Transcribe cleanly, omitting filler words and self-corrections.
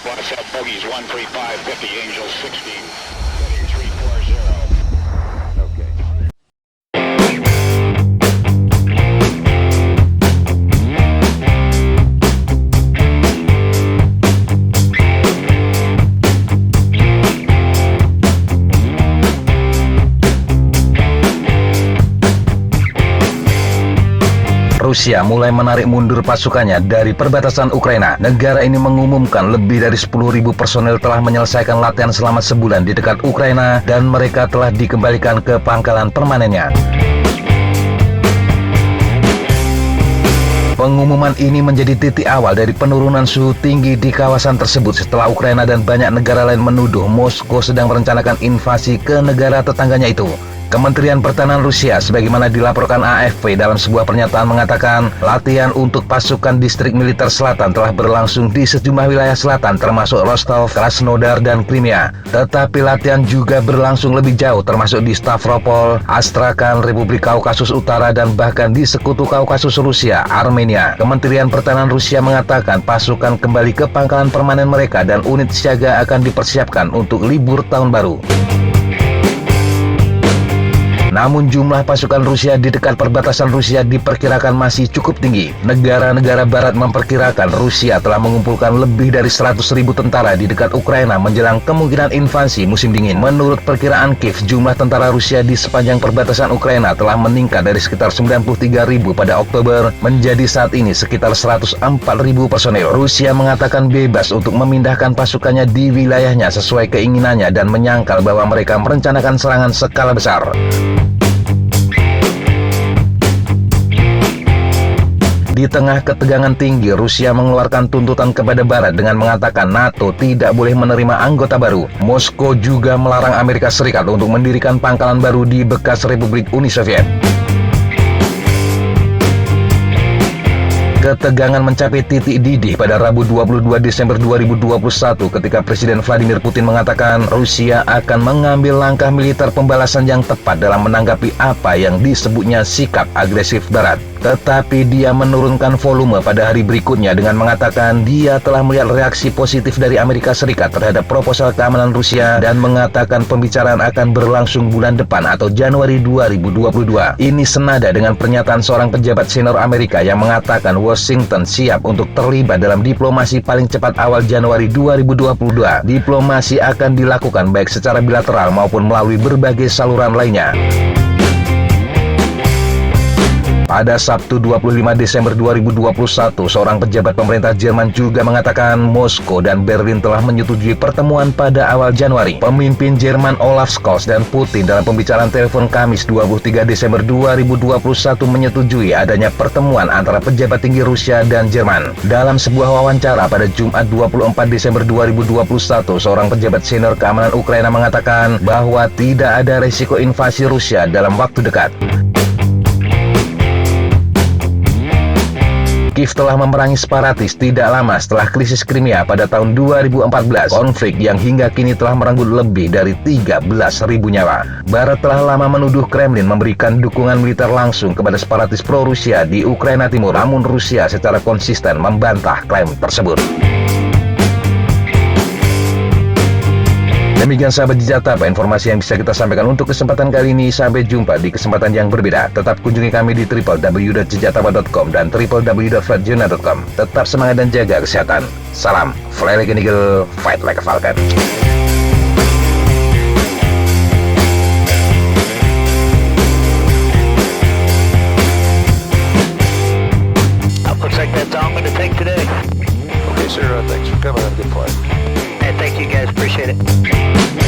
Watch that bogeys 135, 50, Angels 16, heading 340. Okay. Rusia mulai menarik mundur pasukannya dari perbatasan Ukraina. Negara ini mengumumkan lebih dari 10.000 personel telah menyelesaikan latihan selama sebulan di dekat Ukraina dan mereka telah dikembalikan ke pangkalan permanennya. Pengumuman ini menjadi titik awal dari penurunan suhu tinggi di kawasan tersebut setelah Ukraina dan banyak negara lain menuduh Moskow sedang merencanakan invasi ke negara tetangganya itu. Kementerian Pertahanan Rusia sebagaimana dilaporkan AFP dalam sebuah pernyataan mengatakan latihan untuk pasukan distrik militer selatan telah berlangsung di sejumlah wilayah selatan termasuk Rostov, Krasnodar, dan Crimea. Tetapi latihan juga berlangsung lebih jauh termasuk di Stavropol, Astrakhan, Republik Kaukasus Utara, dan bahkan di sekutu Kaukasus Rusia, Armenia. Kementerian Pertahanan Rusia mengatakan pasukan kembali ke pangkalan permanen mereka dan unit siaga akan dipersiapkan untuk libur tahun baru. Namun jumlah pasukan Rusia di dekat perbatasan Rusia diperkirakan masih cukup tinggi. Negara-negara barat memperkirakan Rusia telah mengumpulkan lebih dari 100.000 tentara di dekat Ukraina menjelang kemungkinan invasi musim dingin. Menurut perkiraan Kiev, jumlah tentara Rusia di sepanjang perbatasan Ukraina telah meningkat dari sekitar 93.000 pada Oktober menjadi saat ini sekitar 104.000 personel. Rusia mengatakan bebas untuk memindahkan pasukannya di wilayahnya sesuai keinginannya dan menyangkal bahwa mereka merencanakan serangan skala besar. Di tengah ketegangan tinggi, Rusia mengeluarkan tuntutan kepada Barat dengan mengatakan NATO tidak boleh menerima anggota baru. Moskow juga melarang Amerika Serikat untuk mendirikan pangkalan baru di bekas Republik Uni Soviet. Ketegangan mencapai titik didih pada Rabu 22 Desember 2021 ketika Presiden Vladimir Putin mengatakan Rusia akan mengambil langkah militer pembalasan yang tepat dalam menanggapi apa yang disebutnya sikap agresif Barat. Tetapi dia menurunkan volume pada hari berikutnya dengan mengatakan dia telah melihat reaksi positif dari Amerika Serikat terhadap proposal keamanan Rusia dan mengatakan pembicaraan akan berlangsung bulan depan atau Januari 2022. Ini senada dengan pernyataan seorang pejabat senior Amerika yang mengatakan Washington siap untuk terlibat dalam diplomasi paling cepat awal Januari 2022. Diplomasi akan dilakukan baik secara bilateral maupun melalui berbagai saluran lainnya. Pada Sabtu 25 Desember 2021, seorang pejabat pemerintah Jerman juga mengatakan Moskow dan Berlin telah menyetujui pertemuan pada awal Januari. Pemimpin Jerman Olaf Scholz dan Putin dalam pembicaraan telepon Kamis 23 Desember 2021 menyetujui adanya pertemuan antara pejabat tinggi Rusia dan Jerman. Dalam sebuah wawancara pada Jumat 24 Desember 2021, seorang pejabat senior keamanan Ukraina mengatakan bahwa tidak ada risiko invasi Rusia dalam waktu dekat. Kiev telah memerangi separatis tidak lama setelah krisis Crimea pada tahun 2014, konflik yang hingga kini telah merenggut lebih dari 13.000 nyawa. Barat telah lama menuduh Kremlin memberikan dukungan militer langsung kepada separatis pro-Rusia di Ukraina Timur, namun Rusia secara konsisten membantah klaim tersebut. Demikian sahabat Jejataba, informasi yang bisa kita sampaikan untuk kesempatan kali ini. Sampai jumpa di kesempatan yang berbeda. Tetap kunjungi kami di www.jejataba.com dan www.flatjournal.com. Tetap semangat dan jaga kesehatan. Salam, fly like an eagle, fight like a falcon. Looks like that's all I'm going to take today. Okay, sir. Thanks for coming. Have a good flight. And thank you guys. Appreciate it.